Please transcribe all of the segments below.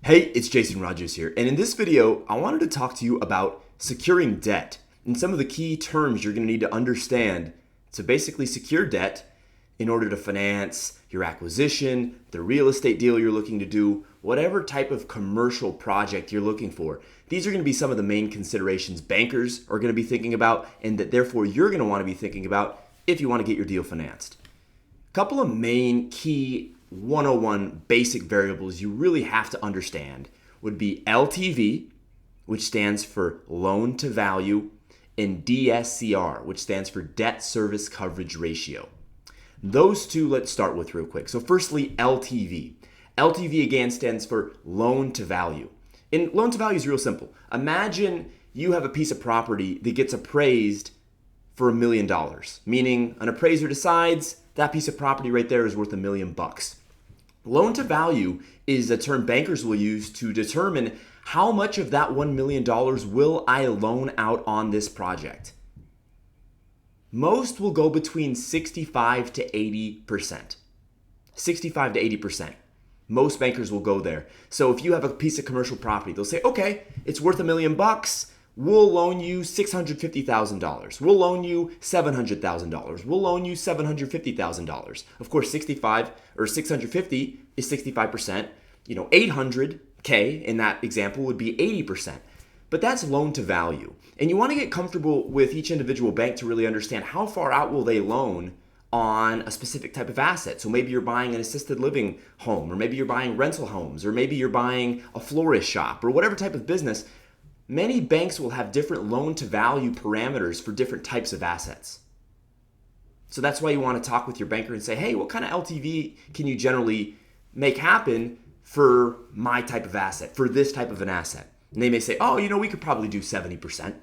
Hey, it's Jason Rogers here, and in this video, I wanted to talk to you about securing debt and some of the key terms you're going to need to understand to basically secure debt in order to finance your acquisition, the real estate deal you're looking to do, whatever type of commercial project you're looking for. These are going to be some of the main considerations bankers are going to be thinking about and that therefore you're going to want to be thinking about if you want to get your deal financed. A couple of main key 101 basic variables you really have to understand would be LTV, which stands for loan to value, and DSCR, which stands for debt service coverage ratio. Those two let's start with real quick. So firstly, LTV. LTV again stands for loan to value. And loan to value is real simple. Imagine you have a piece of property that gets appraised for $1 million, meaning an appraiser decides that piece of property right there is worth $1 million. Loan to value is a term bankers will use to determine how much of that $1 million will I loan out on this project. Most will go between 65 to 80%. 65 to 80%. Most bankers will go there. So if you have a piece of commercial property, they'll say, okay, it's worth $1 million. We'll loan you $650,000. We'll loan you $700,000. We'll loan you $750,000. Of course, 65 or 650 is 65%. 800K in that example would be 80%. But that's loan to value. And you want to get comfortable with each individual bank to really understand how far out will they loan on a specific type of asset. So maybe you're buying an assisted living home, or maybe you're buying rental homes, or maybe you're buying a florist shop, or whatever type of business. Many banks will have different loan to value parameters for different types of assets. So that's why you want to talk with your banker and say, hey, what kind of LTV can you generally make happen for my type of asset, for this type of an asset? And they may say, we could probably do 70%.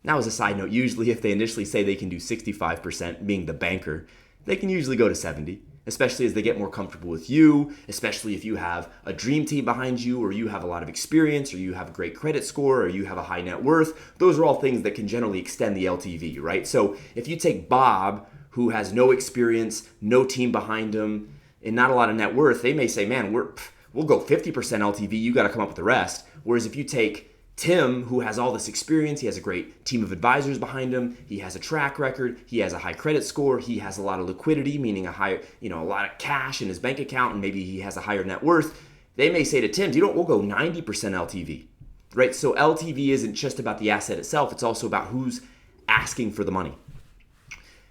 Now, as a side note, usually if they initially say they can do 65%, being the banker, they can usually go to 70%. Especially as they get more comfortable with you, especially if you have a dream team behind you, or you have a lot of experience, or you have a great credit score, or you have a high net worth. Those are all things that can generally extend the LTV, right? So if you take Bob, who has no experience, no team behind him, and not a lot of net worth, they may say, man, we'll go 50% LTV, you got to come up with the rest. Whereas if you take Tim, who has all this experience, he has a great team of advisors behind him, he has a track record, he has a high credit score, he has a lot of liquidity, meaning a lot of cash in his bank account, and maybe he has a higher net worth. They may say to Tim, we'll go 90% LTV, right? So LTV isn't just about the asset itself, it's also about who's asking for the money.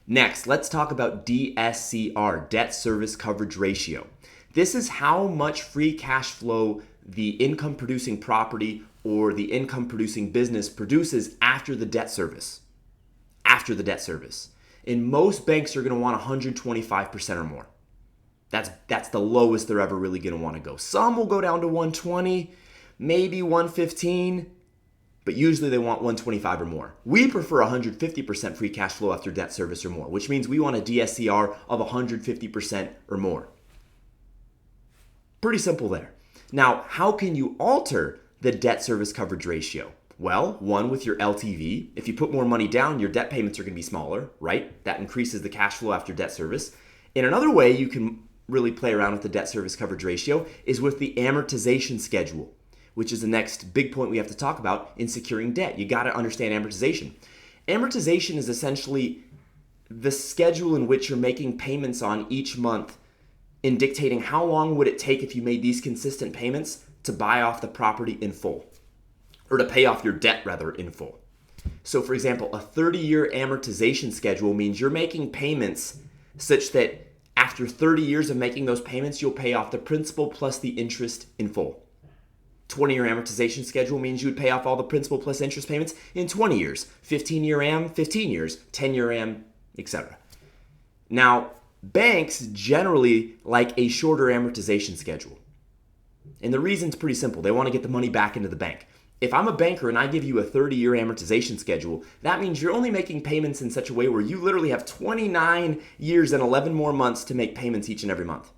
Next, let's talk about DSCR, debt service coverage ratio. This is how much free cash flow the income producing property or the income producing business produces after the debt service. After the debt service. And most banks are going to want 125% or more. That's the lowest they're ever really going to want to go. Some will go down to 120, maybe 115, but usually they want 125 or more. We prefer 150% free cash flow after debt service or more, which means we want a DSCR of 150% or more. Pretty simple there. Now, how can you alter the debt service coverage ratio? Well, one, with your LTV. If you put more money down, your debt payments are going to be smaller, right? That increases the cash flow after debt service. And another way you can really play around with the debt service coverage ratio is with the amortization schedule, which is the next big point we have to talk about in securing debt. You got to understand amortization. Amortization is essentially the schedule in which you're making payments on each month in dictating how long would it take if you made these consistent payments to buy off the property in full, or to pay off your debt rather in full. So for example, a 30-year amortization schedule means you're making payments such that after 30 years of making those payments, you'll pay off the principal plus the interest in full. 20-year amortization schedule means you would pay off all the principal plus interest payments in 20 years. 15-year am, 15 years. 10-year am, etc. Now, banks generally like a shorter amortization schedule. And the reason's pretty simple. They want to get the money back into the bank. If I'm a banker and I give you a 30-year amortization schedule, that means you're only making payments in such a way where you literally have 29 years and 11 more months to make payments each and every month.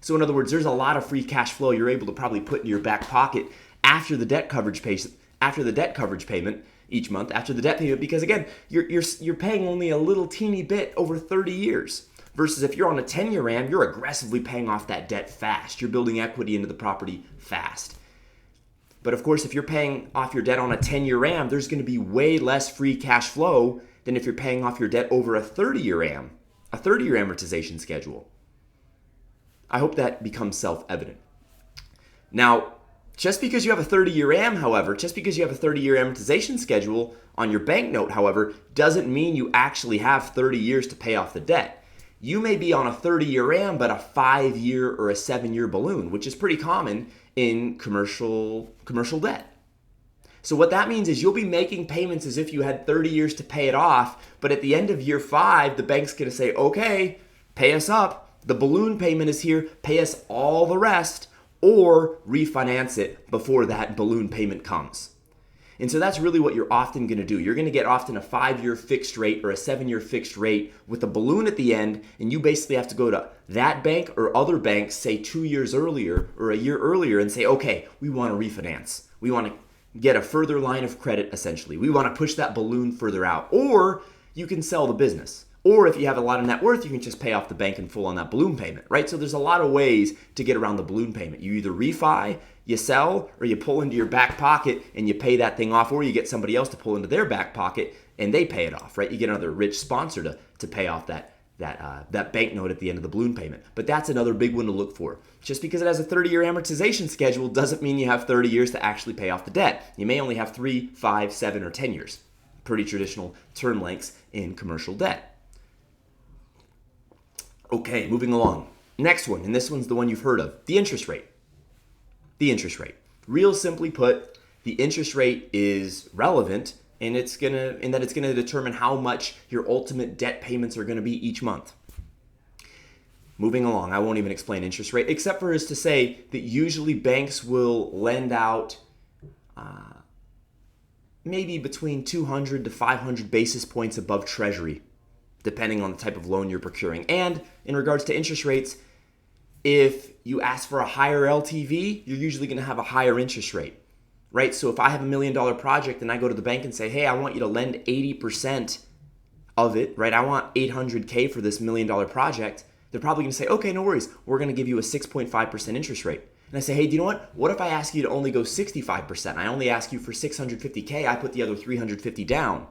So in other words, there's a lot of free cash flow you're able to probably put in your back pocket after the debt coverage payment each month, after the debt payment, because again, you're paying only a little teeny bit over 30 years. Versus if you're on a 10-year AM, you're aggressively paying off that debt fast. You're building equity into the property fast. But of course, if you're paying off your debt on a 10-year AM, there's going to be way less free cash flow than if you're paying off your debt over a 30-year AM, a 30-year amortization schedule. I hope that becomes self-evident. Now, just because you have a 30-year AM, however, just because you have a 30-year amortization schedule on your bank note, however, doesn't mean you actually have 30 years to pay off the debt. You may be on a 30-year AM, but a 5-year or a 7-year balloon, which is pretty common in commercial debt. So what that means is you'll be making payments as if you had 30 years to pay it off, but at the end of year 5, the bank's going to say, okay, pay us up. The balloon payment is here, pay us all the rest, or refinance it before that balloon payment comes. And so that's really what you're often going to do. You're going to get often a 5-year fixed rate or a 7-year fixed rate with a balloon at the end, and you basically have to go to that bank or other banks, say 2 years earlier or a year earlier, and say, okay, we want to refinance. We want to get a further line of credit, essentially. We want to push that balloon further out. Or you can sell the business. Or if you have a lot of net worth, you can just pay off the bank in full on that balloon payment, right? So there's a lot of ways to get around the balloon payment. You either refi, you sell, or you pull into your back pocket and you pay that thing off, or you get somebody else to pull into their back pocket and they pay it off, right? You get another rich sponsor to pay off that bank note at the end of the balloon payment. But that's another big one to look for. Just because it has a 30-year amortization schedule doesn't mean you have 30 years to actually pay off the debt. You may only have 3, 5, 7, or 10 years. Pretty traditional term lengths in commercial debt. Okay, moving along. Next one, and this one's the one you've heard of, the interest rate. The interest rate. Real simply put, the interest rate is relevant in that it's gonna determine how much your ultimate debt payments are gonna be each month. Moving along, I won't even explain interest rate, except for is to say that usually banks will lend out maybe between 200 to 500 basis points above Treasury, depending on the type of loan you're procuring. And in regards to interest rates, if you ask for a higher LTV, you're usually going to have a higher interest rate, right? So if I have $1 million project and I go to the bank and say, hey, I want you to lend 80% of it, right? I want $800K for this $1 million project. They're probably going to say, okay, no worries. We're going to give you a 6.5% interest rate. And I say, hey, do you know what? What if I ask you to only go 65%? I only ask you for $650K. I put the other $350 down.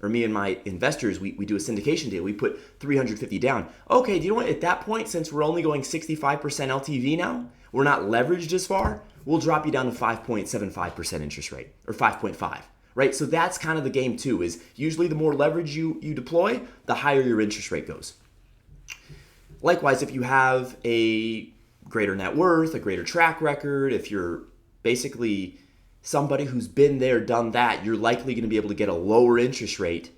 Or me and my investors, we do a syndication deal. We put $350 down. Okay, do you know what? At that point, since we're only going 65% LTV now, we're not leveraged as far, we'll drop you down to 5.75% interest rate, or 5.5, right? So that's kind of the game too, is usually the more leverage you deploy, the higher your interest rate goes. Likewise, if you have a greater net worth, a greater track record, if you're basically somebody who's been there, done that, you're likely going to be able to get a lower interest rate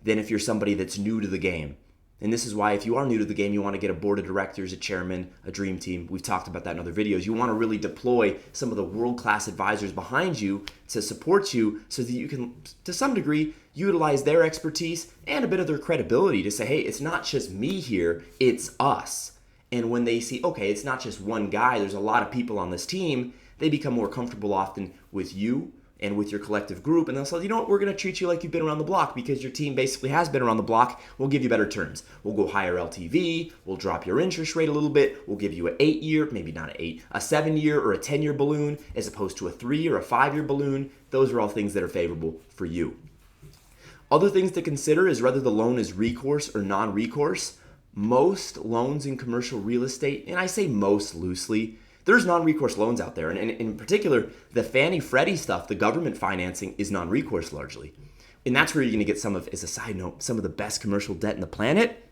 than if you're somebody that's new to the game. And this is why if you are new to the game, you want to get a board of directors, a chairman, a dream team. We've talked about that in other videos. You want to really deploy some of the world-class advisors behind you to support you so that you can, to some degree, utilize their expertise and a bit of their credibility to say, hey, it's not just me here, it's us. And when they see, okay, it's not just one guy, there's a lot of people on this team, they become more comfortable often with you and with your collective group. And they'll say, you know what, we're going to treat you like you've been around the block because your team basically has been around the block. We'll give you better terms. We'll go higher LTV. We'll drop your interest rate a little bit. We'll give you an 8-year, maybe not an 8, a 7-year or a 10-year balloon as opposed to a 3 or a 5-year balloon. Those are all things that are favorable for you. Other things to consider is whether the loan is recourse or non-recourse. Most loans in commercial real estate, and I say most loosely, there's non-recourse loans out there. And in particular, the Fannie Freddie stuff, the government financing is non-recourse largely. And that's where you're going to get some of, as a side note, some of the best commercial debt in the planet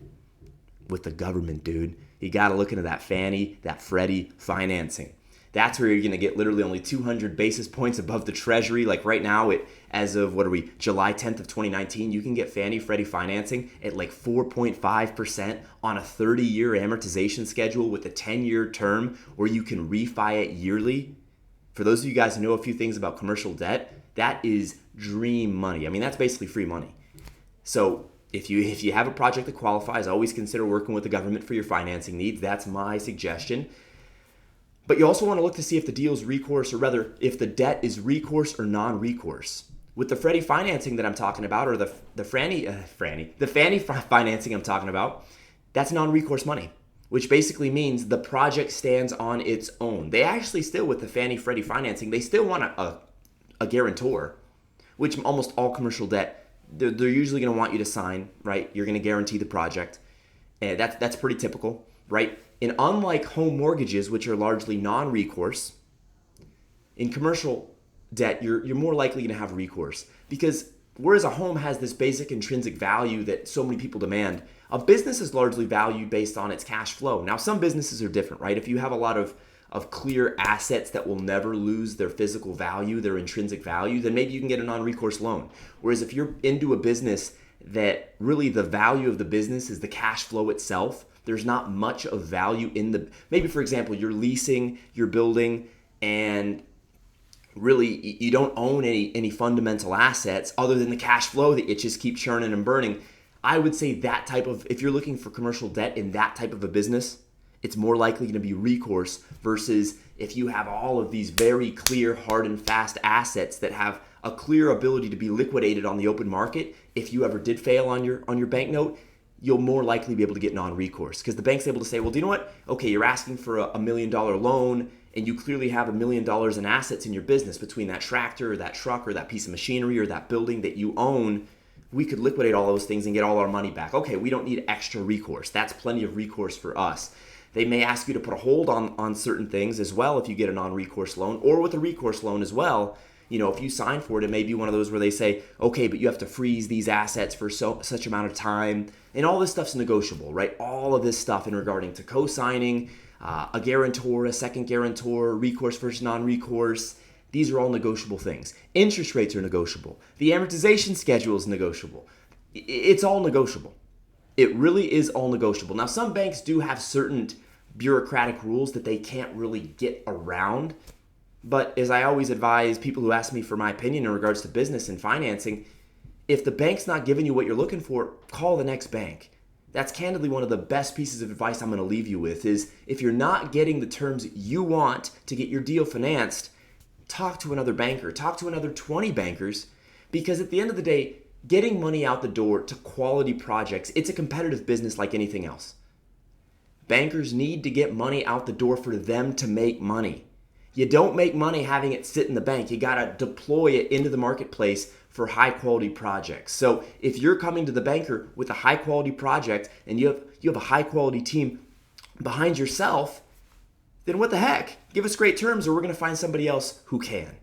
with the government, dude. You got to look into that Fannie, that Freddie financing. That's where you're going to get literally only 200 basis points above the Treasury. Like right now, as of, July 10th of 2019, you can get Fannie Freddie financing at like 4.5% on a 30-year amortization schedule with a 10-year term where you can refi it yearly. For those of you guys who know a few things about commercial debt, that is dream money. I mean, that's basically free money. So if you have a project that qualifies, always consider working with the government for your financing needs. That's my suggestion. But you also want to look to see if the deal is recourse, or rather, if the debt is recourse or non-recourse. With the Freddie financing that I'm talking about, or the Fannie financing I'm talking about, that's non-recourse money. which basically means the project stands on its own. They actually still, with the Fannie Freddie financing, they still want a guarantor, which almost all commercial debt, they're usually going to want you to sign, right? You're going to guarantee the project. And that's pretty typical, right? And unlike home mortgages, which are largely non-recourse, in commercial debt, you're more likely going to have recourse, because whereas a home has this basic intrinsic value that so many people demand, a business is largely valued based on its cash flow. Now, some businesses are different, right? If you have a lot of clear assets that will never lose their physical value, their intrinsic value, then maybe you can get a non-recourse loan. Whereas if you're into a business that really the value of the business is the cash flow itself, there's not much of value in the, maybe for example, you're leasing your building and really you don't own any fundamental assets other than the cash flow that it just keeps churning and burning. I would say that type of, if you're looking for commercial debt in that type of a business, it's more likely going to be recourse versus if you have all of these very clear, hard and fast assets that have a clear ability to be liquidated on the open market. If you ever did fail on your bank note, you'll more likely be able to get non-recourse, because the bank's able to say, well, do you know what? Okay, you're asking for a $1 million loan, and you clearly have $1 million in assets in your business between that tractor or that truck or that piece of machinery or that building that you own. We could liquidate all those things and get all our money back. Okay, we don't need extra recourse. That's plenty of recourse for us. They may ask you to put a hold on certain things as well if you get a non-recourse loan, or with a recourse loan as well. You know, if you sign for it, it may be one of those where they say, okay, but you have to freeze these assets for such amount of time. And all this stuff's negotiable, right? All of this stuff in regarding to co-signing, a guarantor, a second guarantor, recourse versus non-recourse. These are all negotiable things. Interest rates are negotiable. The amortization schedule is negotiable. It's all negotiable. It really is all negotiable. Now, some banks do have certain bureaucratic rules that they can't really get around. But as I always advise people who ask me for my opinion in regards to business and financing, if the bank's not giving you what you're looking for, call the next bank. That's candidly one of the best pieces of advice I'm going to leave you with, is if you're not getting the terms you want to get your deal financed, talk to another banker, talk to another 20 bankers, because at the end of the day, getting money out the door to quality projects, it's a competitive business like anything else. Bankers need to get money out the door for them to make money. You don't make money having it sit in the bank. You got to deploy it into the marketplace for high quality projects. So if you're coming to the banker with a high quality project and you have a high quality team behind yourself, then what the heck? Give us great terms or we're going to find somebody else who can.